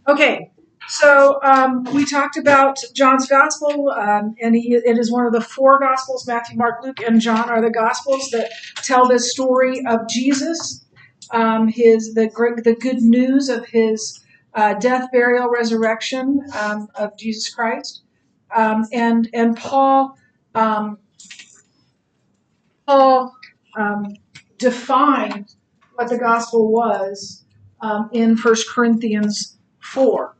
Okay, so we talked about John's gospel, and it is one of the four gospels. Matthew, Mark, Luke, and John are the gospels that tell the story of Jesus, the good news of his death, burial, resurrection of Jesus Christ, and um, Paul defined what the gospel was in 1 Corinthians 4.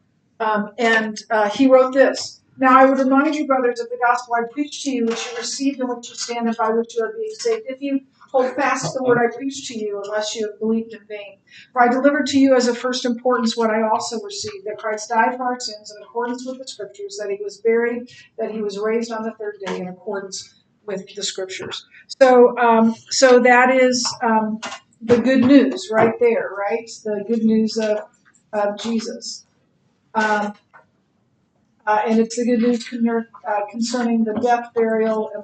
And he wrote this. Now I would remind you, brothers, of the gospel I preached to you, which you received and which you stand and by which you are being saved, if you hold fast to the word I preached to you, unless you have believed in vain. For I delivered to you as of first importance what I also received, that Christ died for our sins in accordance with the Scriptures, that he was buried, that he was raised on the third day in accordance with the Scriptures. So that is the good news right there, right? The good news of Jesus. And it's the good news concerning the death, burial, and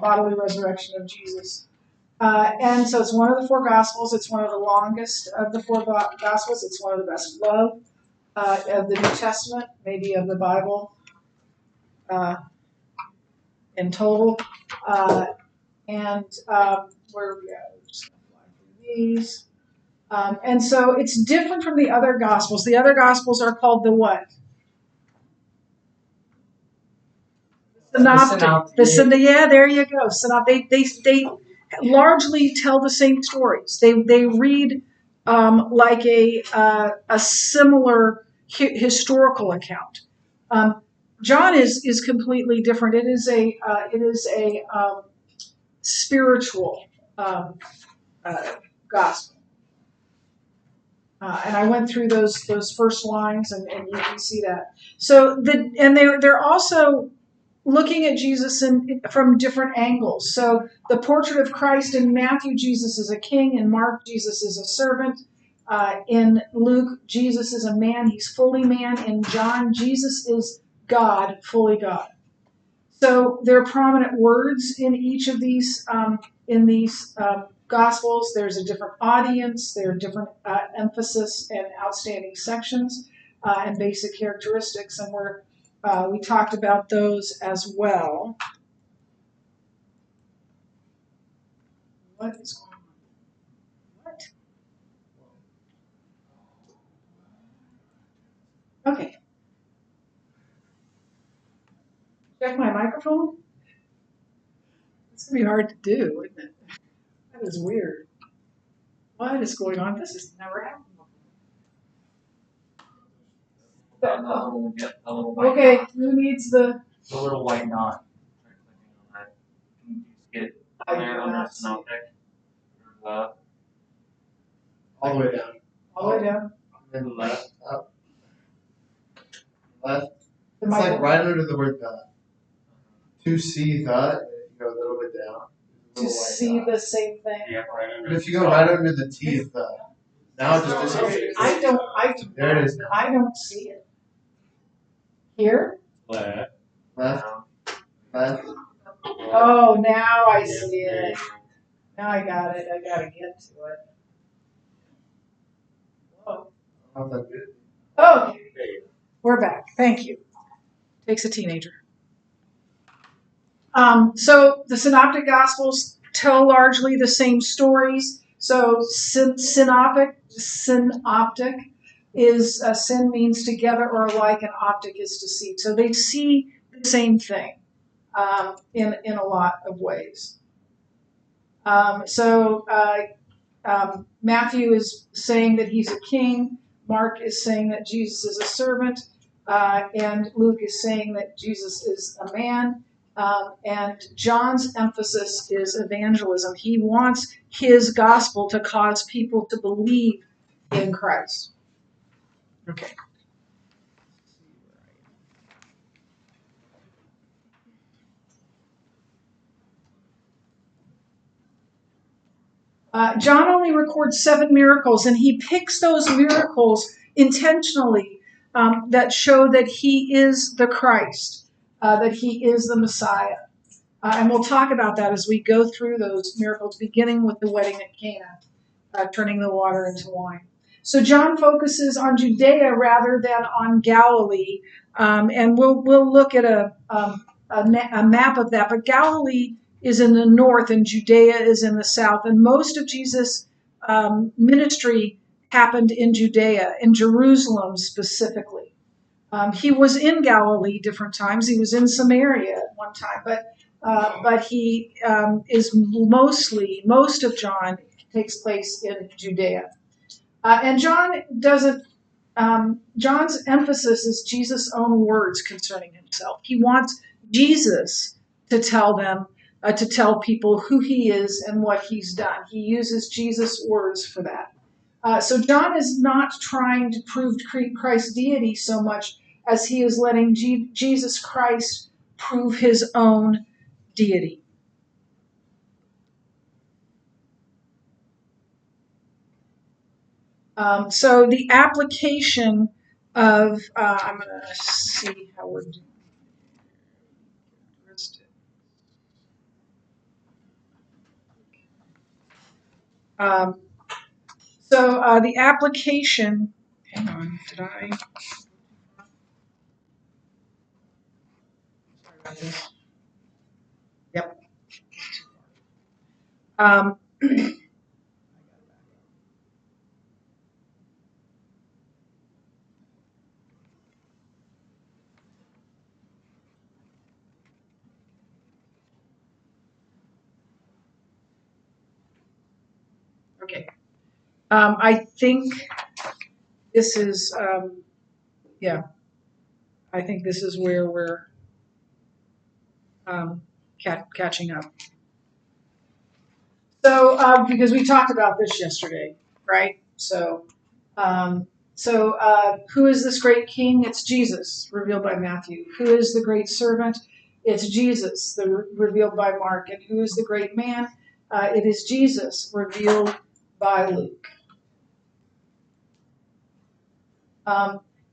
bodily resurrection of Jesus. And so it's one of the four Gospels. It's one of the longest of the four Gospels. It's one of the best loved of the New Testament, maybe of the Bible in total. And we're just going to fly through these. And so it's different from the other Gospels. The other Gospels are called the what? Synoptic. Yeah, there you go. Synoptic. They largely tell the same stories. They read like a similar historical account. John is completely different. It is a spiritual gospel. And I went through those first lines, and you can see that. So they're also looking at Jesus from different angles. So the portrait of Christ in Matthew, Jesus is a king. In Mark, Jesus is a servant. In Luke, Jesus is a man. He's fully man. In John, Jesus is God, fully God. So there are prominent words in each of these Gospels. There's a different audience. There are different emphasis and outstanding sections and basic characteristics, and we talked about those as well. What is going on? What? Okay. Check my microphone. It's gonna be hard to do, isn't it? That is weird. What is going on? This has never happened before. Okay, who needs the little white dot? Can you just get there on the synoptic? All the way down. All the way down. And then left, up. Left. It's like right under the word God. To see God, you go a little bit down. To see the same thing. Yeah, right under. But if you go right under the teeth, now it just disappears. There it is. I don't see it. Here? Left. Left. Oh, now I see it. Now I got it. I gotta get to it. Whoa. Oh, we're back. Thank you. Takes a teenager. So the Synoptic Gospels tell largely the same stories. So synoptic is syn means together or alike, and optic is to see. So they see the same thing in a lot of ways. Matthew is saying that he's a king. Mark is saying that Jesus is a servant. And Luke is saying that Jesus is a man. And John's emphasis is evangelism. He wants his gospel to cause people to believe in Christ. Okay. John only records 7 miracles, and he picks those miracles intentionally that show that he is the Christ, that he is the Messiah. And we'll talk about that as we go through those miracles, beginning with the wedding at Cana, turning the water into wine. So John focuses on Judea rather than on Galilee, and we'll look at a map of that. But Galilee is in the north, and Judea is in the south, and most of Jesus' ministry happened in Judea, in Jerusalem specifically. He was in Galilee different times. He was in Samaria at one time, but he is most of John takes place in Judea. And John doesn't. John's emphasis is Jesus' own words concerning himself. He wants Jesus to tell people who he is and what he's done. He uses Jesus' words for that. So John is not trying to prove Christ's deity so much as he is letting Jesus Christ prove his own deity. So the application of, I'm going to see how we're doing. So the application, hang on, did I? Sorry about this. Yep. Okay. I think this is, I think this is where we're catching up. So, because we talked about this yesterday, right? So, who is this great king? It's Jesus, revealed by Matthew. Who is the great servant? It's Jesus, revealed by Mark. And who is the great man? It is Jesus, revealed by Luke.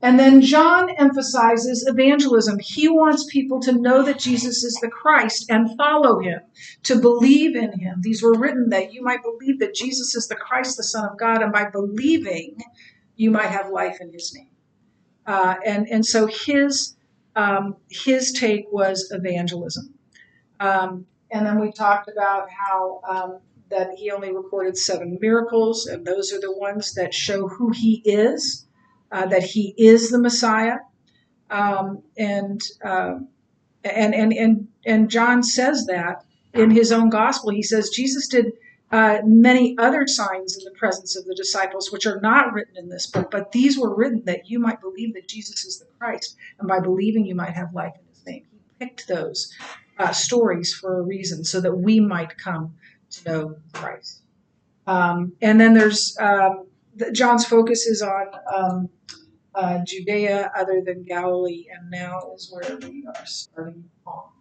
And then John emphasizes evangelism. He wants people to know that Jesus is the Christ and follow him, to believe in him. These were written that you might believe that Jesus is the Christ, the Son of God, and by believing, you might have life in his name. And so his take was evangelism. And then we talked about how that he only recorded 7 miracles, and those are the ones that show who he is. That he is the Messiah, and John says that in his own gospel. He says Jesus did many other signs in the presence of the disciples, which are not written in this book, but these were written that you might believe that Jesus is the Christ, and by believing you might have life in his name. He picked those stories for a reason, so that we might come to know Christ. And then there's John's focus is on Judea other than Galilee, and now is where we are starting off.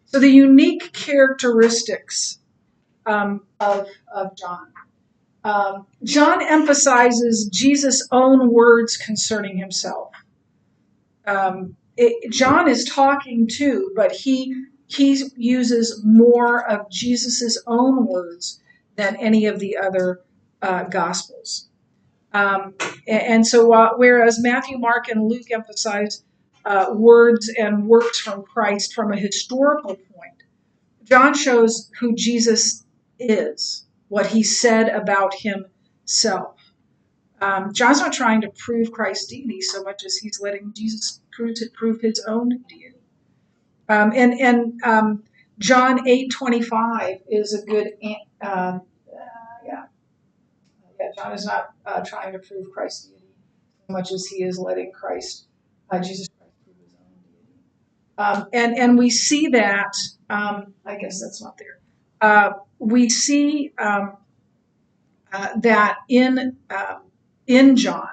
So the unique characteristics of John. John emphasizes Jesus' own words concerning himself. John is talking too, but he uses more of Jesus' own words than any of the other Gospels. And so whereas Matthew, Mark, and Luke emphasize words and works from Christ from a historical point, John shows who Jesus is, what he said about himself. John's not trying to prove Christ's deity so much as he's letting Jesus prove his own deity. John 8:25 is a good, John is not trying to prove Christ's deity so much as he is letting Jesus Christ, prove his own deity. And we see that, I guess that's not there. We see that in John.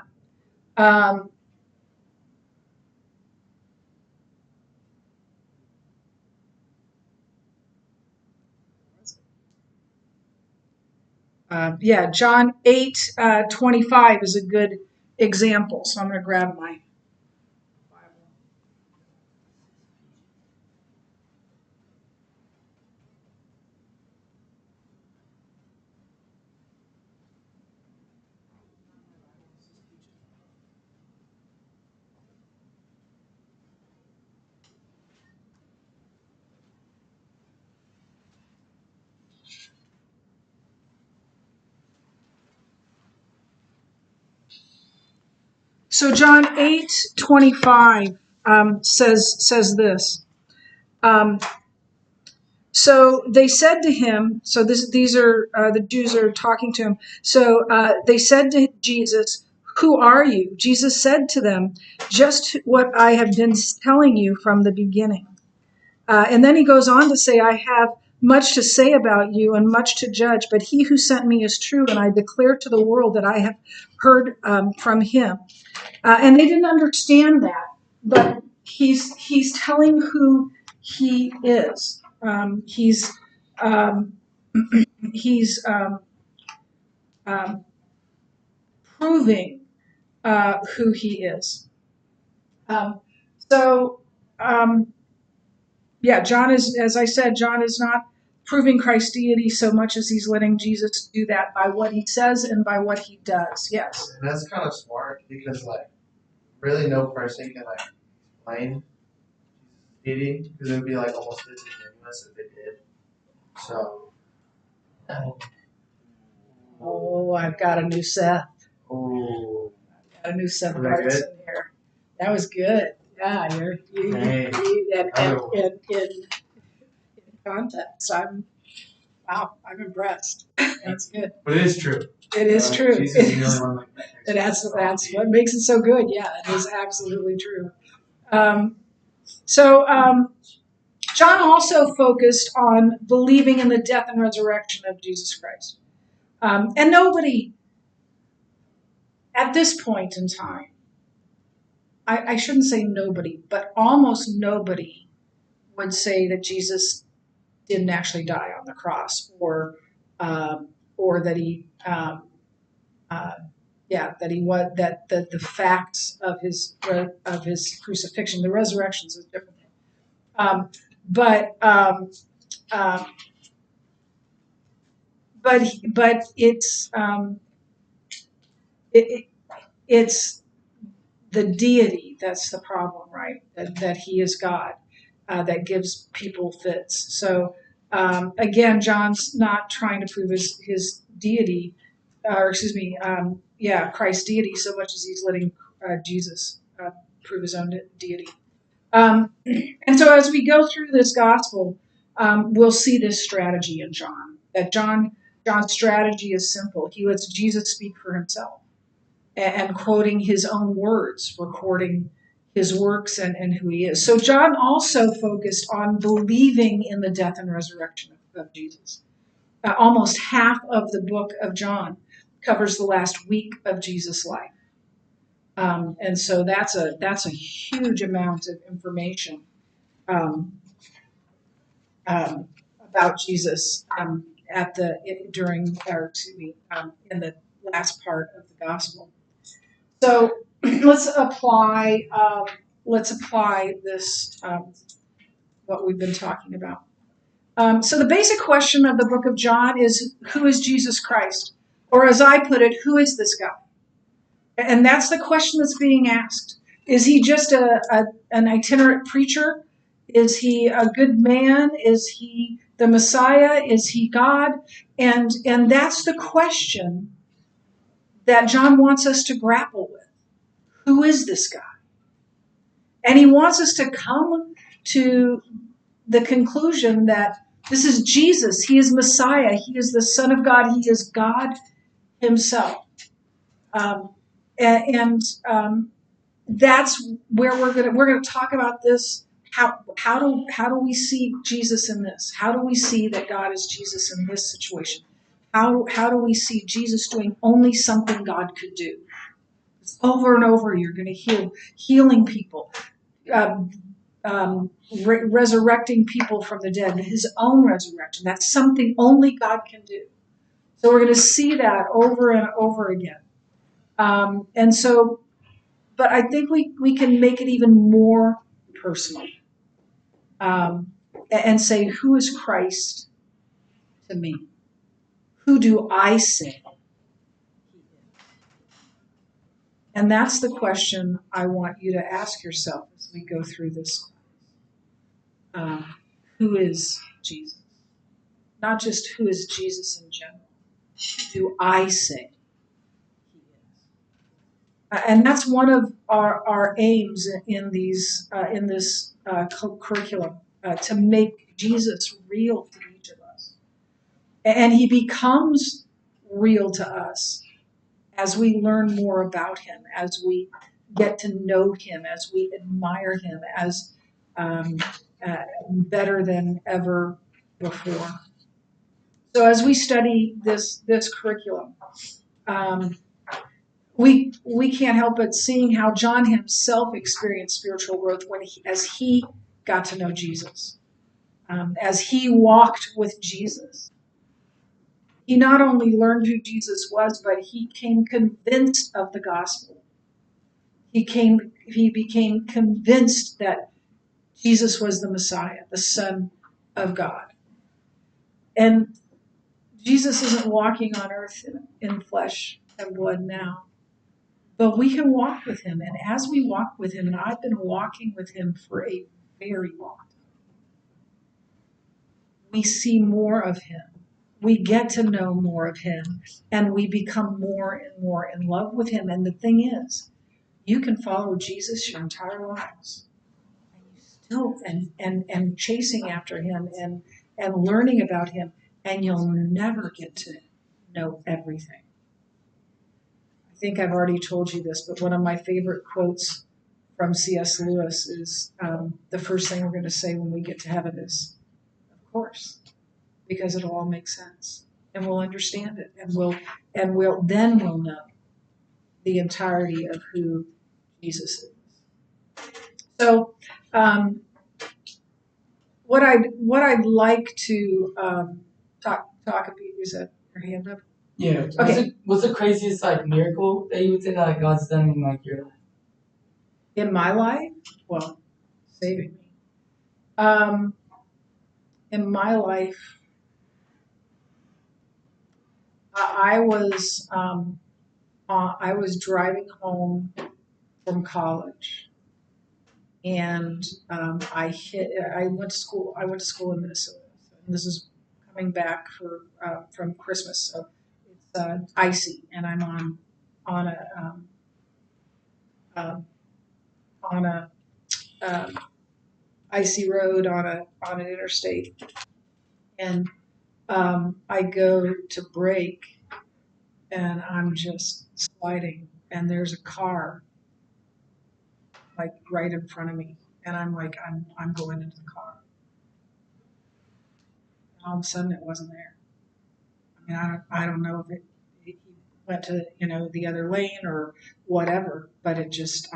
John 8:25 is a good example. So I'm going to grab my Bible. So John 8:25 says this. So they said to him, so these are the Jews are talking to him. So they said to Jesus, "Who are you?" Jesus said to them, "Just what I have been telling you from the beginning." And then he goes on to say, "I have much to say about you and much to judge, but he who sent me is true, and I declare to the world that I have heard from him." And they didn't understand that, but he's telling who he is. Um, he's proving who he is. Um, so, yeah, John is, as I said, John is not proving Christ's deity so much as he's letting Jesus do that by what he says and by what he does. Yes. And that's kind of smart because, like, really no person can, like, explain deity because it would be, like, almost disingenuous if they did. So. Oh, I've got a new Seth. Oh. Got a new Seth Was that Roberts good? in here. That was good. Yeah, Hey. in context, I'm impressed. That's good. But it is true. It is true. Jesus is the only one like that. And that's what makes it so good. Yeah, it is absolutely true. John also focused on believing in the death and resurrection of Jesus Christ. And nobody, at this point in time, I shouldn't say nobody, but almost nobody would say that Jesus didn't actually die on the cross, or that he, that he was that the facts of his crucifixion, the resurrections is different. But it's it's the deity that's the problem, right? That he is God, that gives people fits. So again, John's not trying to prove his deity, Christ's deity, so much as he's letting Jesus prove his own deity. And so as we go through this gospel, we'll see this strategy in John. That John's strategy is simple. He lets Jesus speak for himself, and quoting his own words, recording his works and who he is. So John also focused on believing in the death and resurrection of Jesus. Almost half of the book of John covers the last week of Jesus' life. And so that's a huge amount of information about Jesus in the last part of the gospel. So let's apply this what we've been talking about. So the basic question of the book of John is, who is Jesus Christ? Or as I put it, who is this guy? And that's the question that's being asked. Is he just an itinerant preacher? Is he a good man? Is he the Messiah? Is he God? And that's the question that John wants us to grapple with. Who is this guy? And he wants us to come to the conclusion that this is Jesus. He is Messiah. He is the Son of God. He is God himself. That's where we're gonna talk about this. How do we see Jesus in this? How do we see that God is Jesus in this situation? How do we see Jesus doing only something God could do? Over and over, you're going to healing people, resurrecting people from the dead, his own resurrection. That's something only God can do. So we're going to see that over and over again. But I think we can make it even more personal, and say, who is Christ to me? Who do I say? And that's the question I want you to ask yourself as we go through this. Who is Jesus? Not just who is Jesus in general. Who do I say he is? And that's one of our aims in this curriculum, to make Jesus real to each of us. And he becomes real to us as we learn more about him, as we get to know him, as we admire him as um, better than ever before. So as we study this curriculum, um, we can't help but seeing how John himself experienced spiritual growth as he got to know Jesus, as he walked with Jesus. He not only learned who Jesus was, but he became convinced of the gospel. He became convinced that Jesus was the Messiah, the Son of God. And Jesus isn't walking on earth in flesh and blood now, but we can walk with him. And as we walk with him, and I've been walking with him for a very long time, we see more of him. We get to know more of him, and we become more and more in love with him. And the thing is, you can follow Jesus your entire lives, and you still and chasing after him and learning about him, and you'll never get to know everything. I think I've already told you this, but one of my favorite quotes from C.S. Lewis is, the first thing we're going to say when we get to heaven is, of course, because it'll all make sense, and we'll understand it, and we'll know the entirety of who Jesus is. So, what I'd like to talk about, is that your hand up? Yeah. Okay. What's the craziest like miracle that you would say that God's done in like your life? In my life, well, saving me. In my life, I was driving home from college, and I went to school. I went to school in Minnesota, and this is coming back from Christmas, so it's icy, and I'm on a on a icy road on an interstate, and I go to brake, and I'm just sliding, and there's a car like right in front of me, and I'm like, I'm going into the car. And all of a sudden, it wasn't there. I mean, I don't know if he went to the other lane or whatever, but I just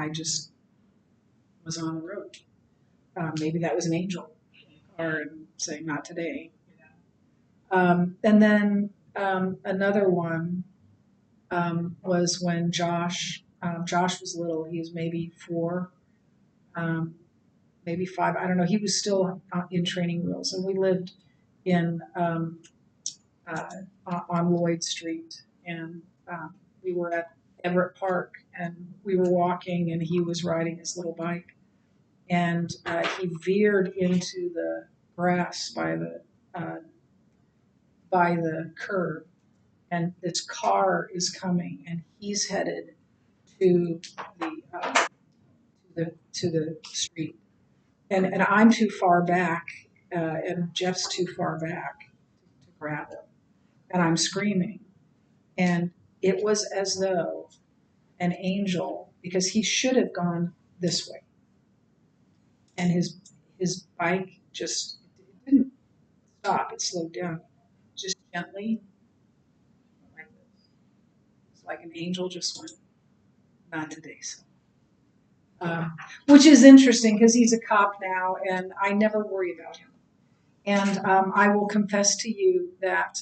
was on the road. Maybe that was an angel, or saying not today. And then another one was when Josh was little. He was maybe 4, maybe 5. I don't know. He was still in training wheels, and we lived in on Lloyd Street, and we were at Everett Park, and we were walking, and he was riding his little bike, and he veered into the grass by the curb, and this car is coming, and he's headed to the street, and I'm too far back, and Jeff's too far back to grab him, and I'm screaming, and it was as though an angel, because he should have gone this way, and his bike just it didn't stop; it slowed down, just gently, like this. It's like an angel just went, not today, son. Which is interesting because he's a cop now, and I never worry about him. And I will confess to you that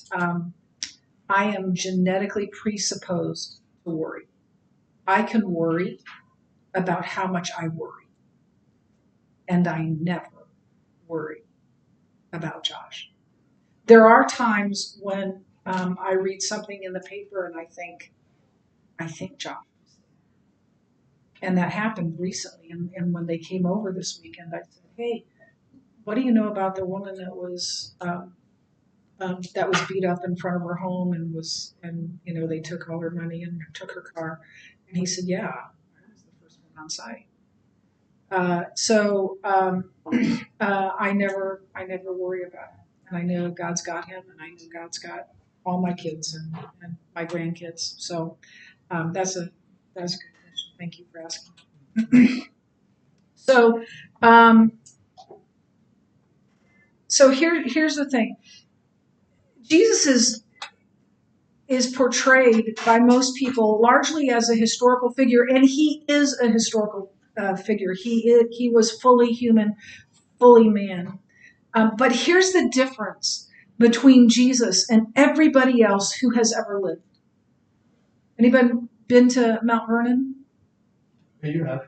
I am genetically presupposed to worry. I can worry about how much I worry, and I never worry about Josh. There are times when I read something in the paper and I think Josh was there. And that happened recently. And when they came over this weekend, I said, hey, what do you know about the woman that was that was beat up in front of her home and they took all her money and took her car. And he said, yeah, I was the first one on site. I never worry about it. And I know God's got him, and I know God's got all my kids and my grandkids. So that's a good question. Thank you for asking. So here's the thing. Jesus is portrayed by most people largely as a historical figure, and he is a historical figure. He was fully human, fully man. But here's the difference between Jesus and everybody else who has ever lived. Anybody been to Mount Vernon? Yeah, you have.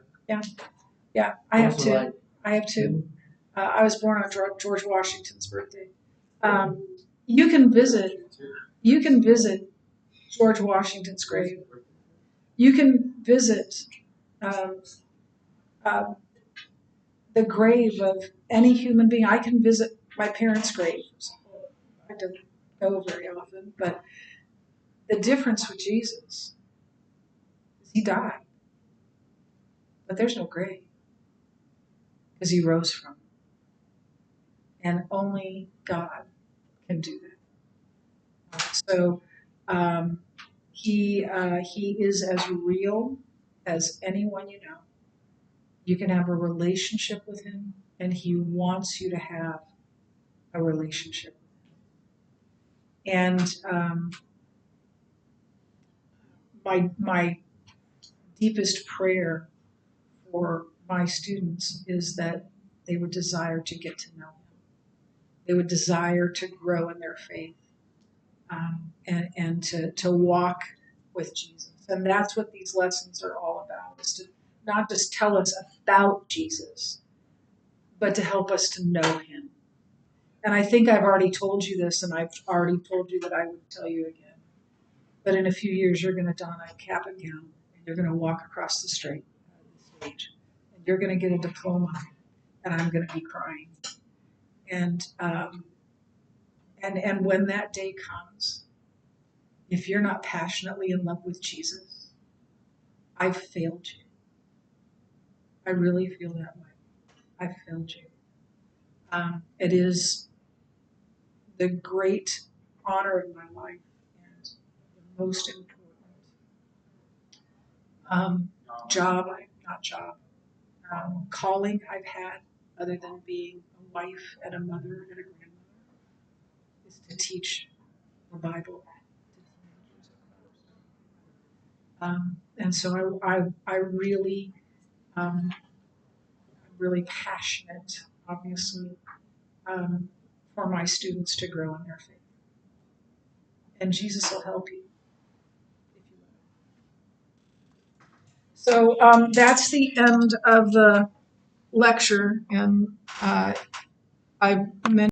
Yeah, I have Also, too. like, I have too. I was born on George Washington's birthday. You can visit George Washington's grave. You can visit um, the grave of any human being. I can visit my parents' grave. I don't go very often, but the difference with Jesus is he died, but there's no grave because he rose from it. And only God can do that. So he is as real as anyone you know. You can have a relationship with him, and he wants you to have a relationship with him. And my deepest prayer for my students is that they would desire to get to know him. They would desire to grow in their faith and to walk with Jesus. And that's what these lessons are all about, is to not just tell us about Jesus, but to help us to know him. And I think I've already told you this, and I've already told you that I would tell you again. But in a few years, you're going to don a cap and gown, and you're going to walk across the stage, and you're going to get a diploma, and I'm going to be crying. And when that day comes, if you're not passionately in love with Jesus, I've failed you. I really feel that way. I've failed you. It is the great honor of my life and the most important calling I've had, other than being a wife and a mother and a grandmother, is to teach the Bible to teenagers. And so I really, I'm really passionate, obviously, for my students to grow in their faith. And Jesus will help you if you let him. So that's the end of the lecture, and I mentioned